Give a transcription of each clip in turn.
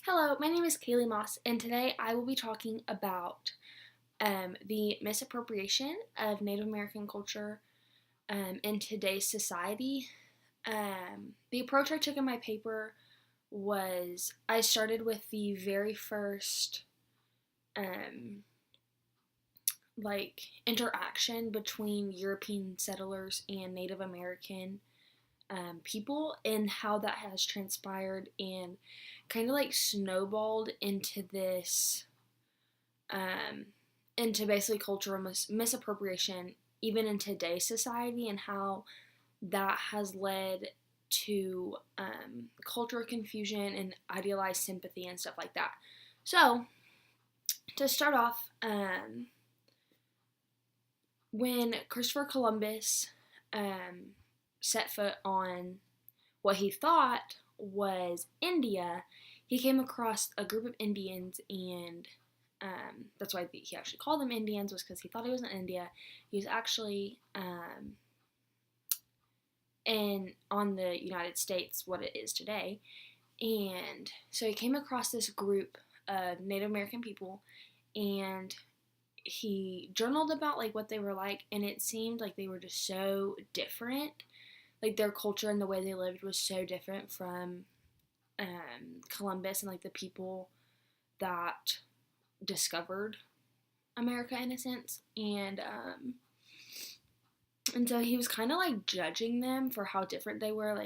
Hello, my name is Kaylee Moss, and today I will be talking about the misappropriation of Native American culture in today's society. The approach I took in my paper was I started with the very first um, interaction between European settlers and Native American people and how that has transpired and kind of snowballed into this um, into basically cultural misappropriation even in today's society, and how that has led to cultural confusion and idealized sympathy and stuff like that. So to start off, when Christopher Columbus um, set foot on what he thought was India, he came across a group of Indians, and that's why he actually called them Indians, was because he thought he was in India. He was actually on the United States, what it is today. And so he came across this group of Native American people, and he journaled about what they were like, and it seemed like they were just so different. Like their culture and the way they lived was so different from Columbus and the people that discovered America in a sense. And so he was kind of judging them for how different they were.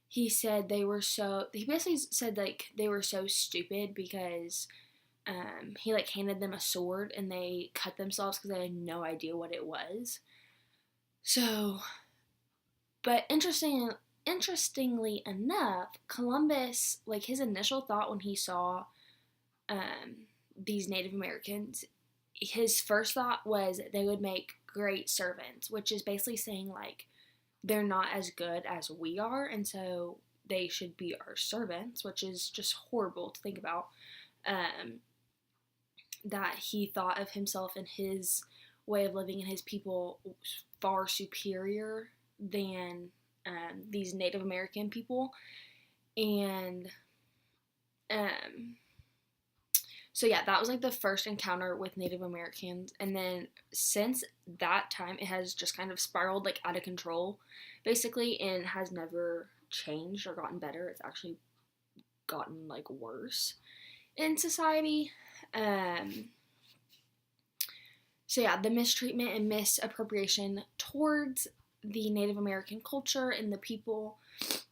He said he basically said they were so stupid because he handed them a sword and they cut themselves because they had no idea what it was. So, but interestingly enough, Columbus, his initial thought when he saw these Native Americans, his first thought was they would make great servants, which is basically saying they're not as good as we are, and so they should be our servants, which is just horrible to think about. That he thought of himself and his way of living and his people far superior than these Native American people. And so yeah, that was the first encounter with Native Americans, and then since that time it has just kind of spiraled out of control basically, and has never changed or gotten better. It's actually gotten worse in society. So yeah, the mistreatment and misappropriation towards the Native American culture and the people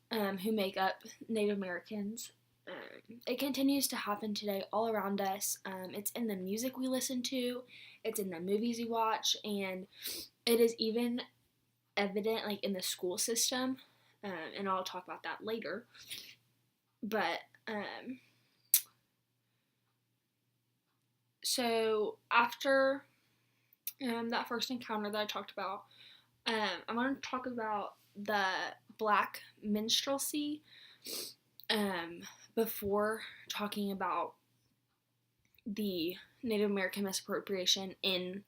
who make up Native Americans, it continues to happen today all around us. It's in the music we listen to, it's in the movies we watch, and it is even evident in the school system. And I'll talk about that later. But so after that first encounter that I talked about, I'm going to talk about the black minstrelsy before talking about the Native American misappropriation in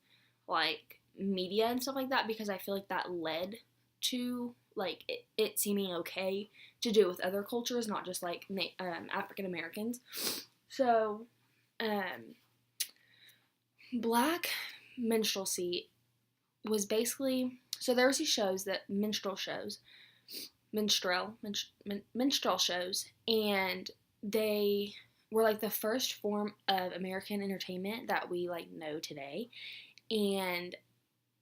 media and stuff like that, because I feel that led to it seeming okay to do with other cultures, not just African Americans. So black minstrelsy was basically, so there was these shows, that minstrel shows, minstrel shows, and they were the first form of American entertainment that we know today. And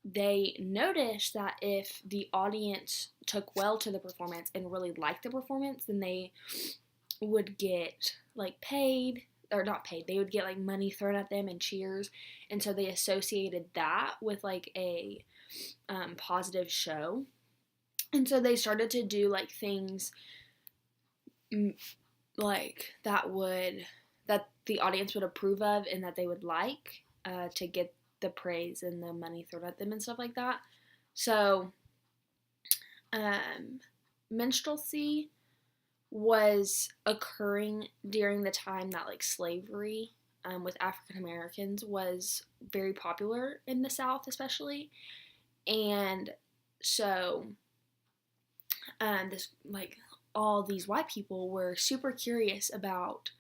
they noticed that if the audience took well to the performance and really liked the performance, then they would get paid, or not paid, they would get money thrown at them and cheers. And so they associated that with a positive show. And so they started to do things that the audience would approve of and that they would to get the praise and the money thrown at them and stuff like that. So minstrelsy was occurring during the time that slavery with African Americans was very popular in the South, especially. And so this all these white people were super curious about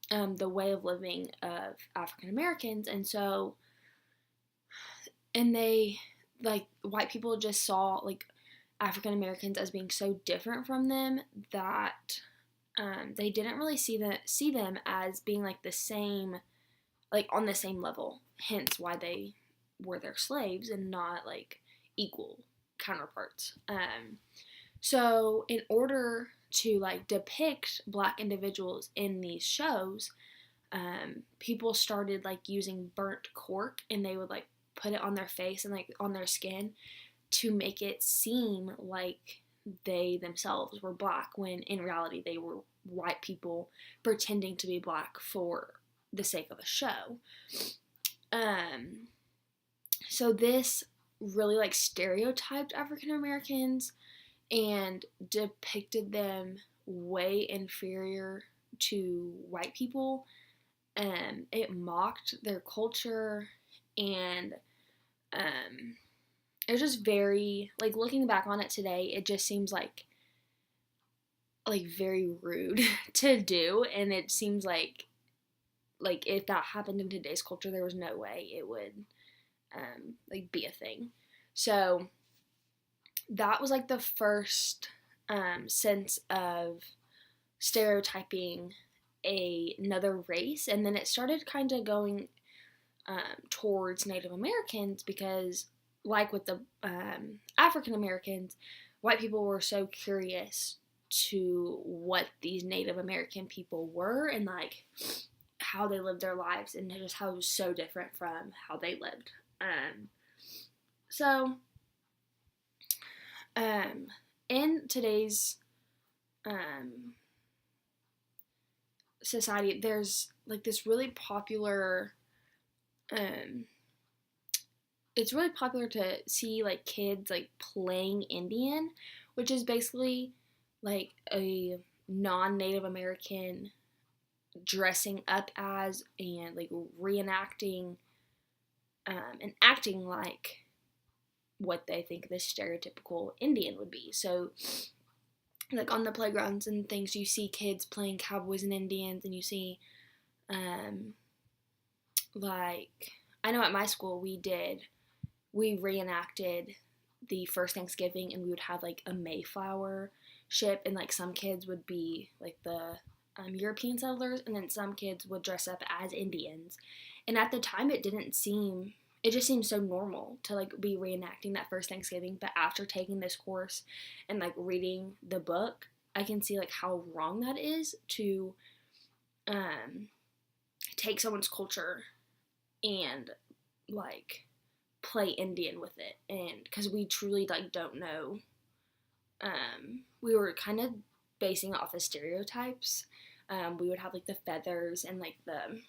the way of living of African Americans. And they, like, white people just saw, like, African Americans as being so different from them that they didn't really see them as being, like, the same, like, on the same level. Hence why they were their slaves and not, like, equal counterparts. So in order to, like, depict black individuals in these shows, people started, like, using burnt cork, and they would, like, put it on their face and, like, on their skin to make it seem like they themselves were black, when in reality they were white people pretending to be black for the sake of a show. So this really, like, stereotyped African Americans and depicted them way inferior to white people. It mocked their culture, and it was just very, like, looking back on it today, it just seems like very rude to do, and it seems like if that happened in today's culture, there was no way it would like, be a thing. So that was, like, the first sense of stereotyping another race, and then it started kind of going towards Native Americans, because, like with the African Americans, white people were so curious to what these Native American people were, and, like, how they lived their lives, and just how it was so different from how they lived. So in today's society, there's, like, this really popular it's really popular to see, like, kids, like, playing Indian, which is basically, like, a non-Native American dressing up as and, like, reenacting and acting like what they think this stereotypical Indian would be. So, like, on the playgrounds and things, you see kids playing cowboys and Indians, and you see, like, I know at my school we reenacted the first Thanksgiving, and we would have, like, a Mayflower ship, and, like, some kids would be, like, the European settlers, and then some kids would dress up as Indians. And at the time, it just seemed so normal to, like, be reenacting that first Thanksgiving. But after taking this course and, like, reading the book, I can see, like, how wrong that is to take someone's culture and, like, play Indian with it. And because we truly, like, don't know, we were kind of basing it off of stereotypes. We would have, like, the feathers and, like, the,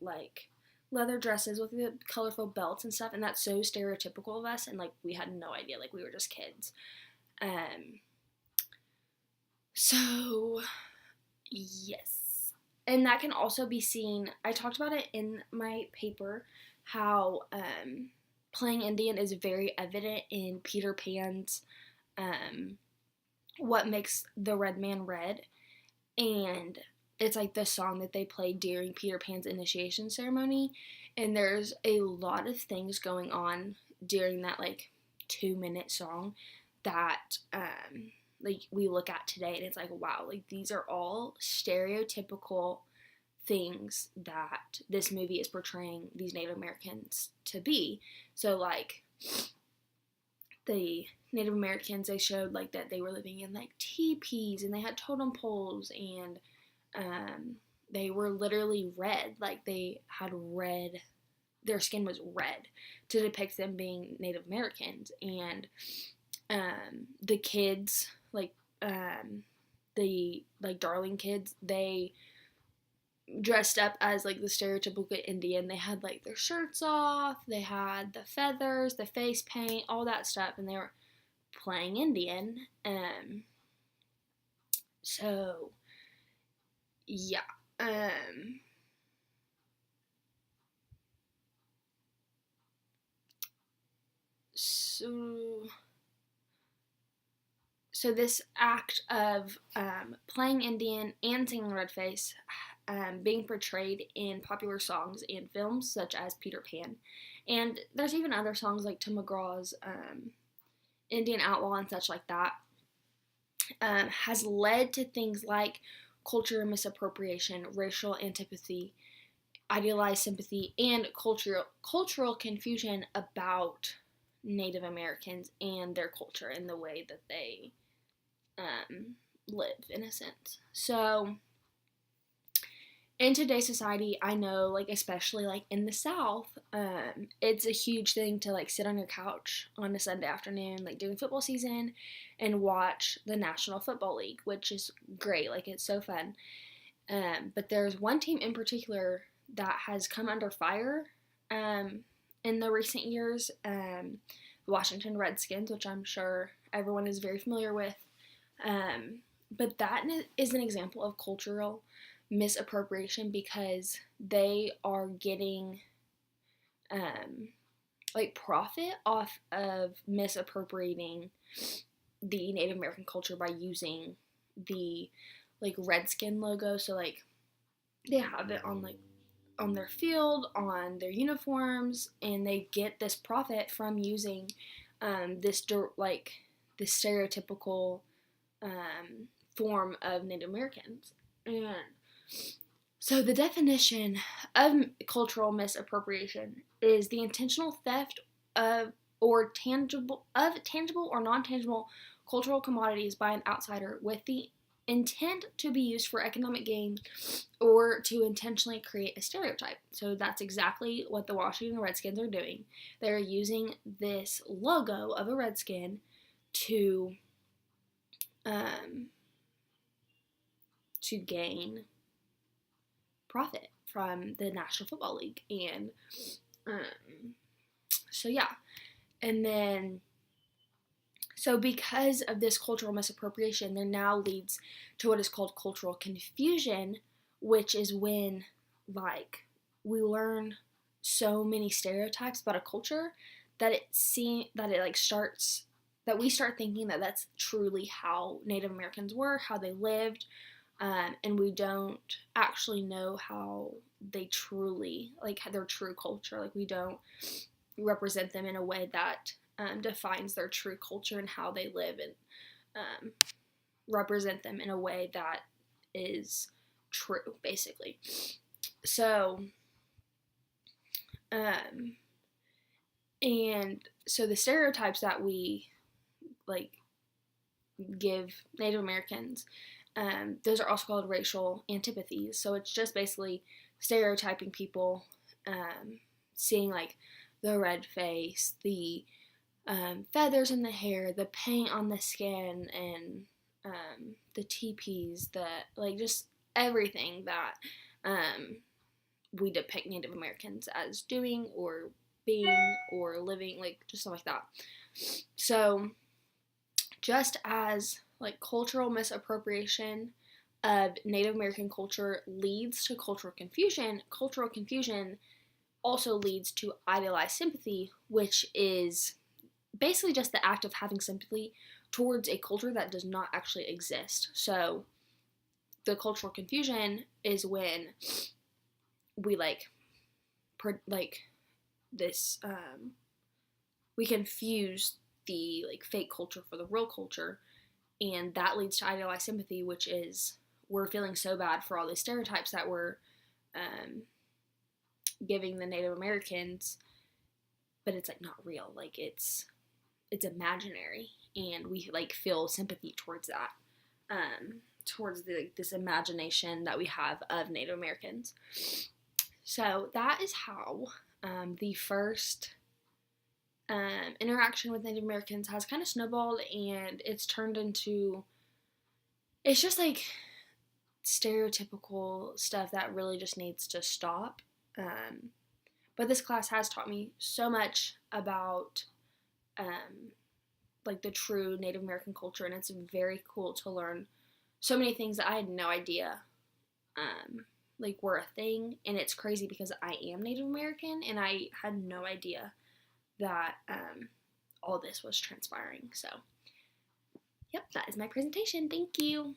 like, leather dresses with the colorful belts and stuff, and that's so stereotypical of us, and, like, we had no idea, like, we were just kids. So yes, and that can also be seen, I talked about it in my paper, how playing Indian is very evident in Peter Pan's What Makes the Red Man Red, and it's, like, the song that they played during Peter Pan's initiation ceremony, and there's a lot of things going on during that, like, 2-minute song that like, we look at today, and it's like, wow, like, these are all stereotypical things that this movie is portraying these Native Americans to be. So, like, the Native Americans, they showed, like, that they were living in, like, teepees, and they had totem poles, and they were literally red, like, they had red, their skin was red to depict them being Native Americans. And the kids, like, the, like, Darling kids, they dressed up as, like, the stereotypical Indian. They had, like, their shirts off, they had the feathers, the face paint, all that stuff, and they were playing Indian. So yeah. So so this act of playing Indian and singing Redface being portrayed in popular songs and films such as Peter Pan. And there's even other songs like Tim McGraw's Indian Outlaw and such like that, has led to things like culture misappropriation, racial antipathy, idealized sympathy, and cultural confusion about Native Americans and their culture and the way that they live, in a sense. So in today's society, I know, like, especially like in the South, it's a huge thing to like sit on your couch on a Sunday afternoon, like during football season, and watch the National Football League, which is great. Like, it's so fun. But there's one team in particular that has come under fire in the recent years, the Washington Redskins, which I'm sure everyone is very familiar with. But that is an example of cultural misappropriation because they are getting like profit off of misappropriating the Native American culture by using the like Redskin logo. So like they have it on like on their field, on their uniforms, and they get this profit from using this stereotypical form of Native Americans. And so the definition of cultural misappropriation is the intentional theft of tangible or non-tangible cultural commodities by an outsider with the intent to be used for economic gain or to intentionally create a stereotype. So that's exactly what the Washington Redskins are doing. They're using this logo of a redskin to gain profit from the National Football League. And so yeah. And then so because of this cultural misappropriation, there now leads to what is called cultural confusion, which is when like we learn so many stereotypes about a culture that we start thinking that that's truly how Native Americans were, how they lived, and we don't actually know how they truly, like, their true culture. Like, we don't represent them in a way that defines their true culture and how they live, and represent them in a way that is true, basically. So, and so the stereotypes that we, like, give Native Americans, those are also called racial antipathies. So it's just basically stereotyping people, seeing, like, the red face, the feathers in the hair, the paint on the skin, and the teepees, like, just everything that we depict Native Americans as doing or being or living, like, just stuff like that. So just as, like, cultural misappropriation of Native American culture leads to cultural confusion also leads to idealized sympathy, which is basically just the act of having sympathy towards a culture that does not actually exist. So the cultural confusion is when we we confuse the, like, fake culture for the real culture, and that leads to idealized sympathy, which is we're feeling so bad for all these stereotypes that we're giving the Native Americans, but it's, like, not real. Like, it's imaginary, and we, like, feel sympathy towards that, towards this imagination that we have of Native Americans. So that is how the first interaction with Native Americans has kind of snowballed, and it's turned into, it's just, like, stereotypical stuff that really just needs to stop. But this class has taught me so much about like, the true Native American culture, and it's very cool to learn so many things that I had no idea like, were a thing. And it's crazy because I am Native American, and I had no idea that all this was transpiring. So Yep, that is my presentation. Thank you.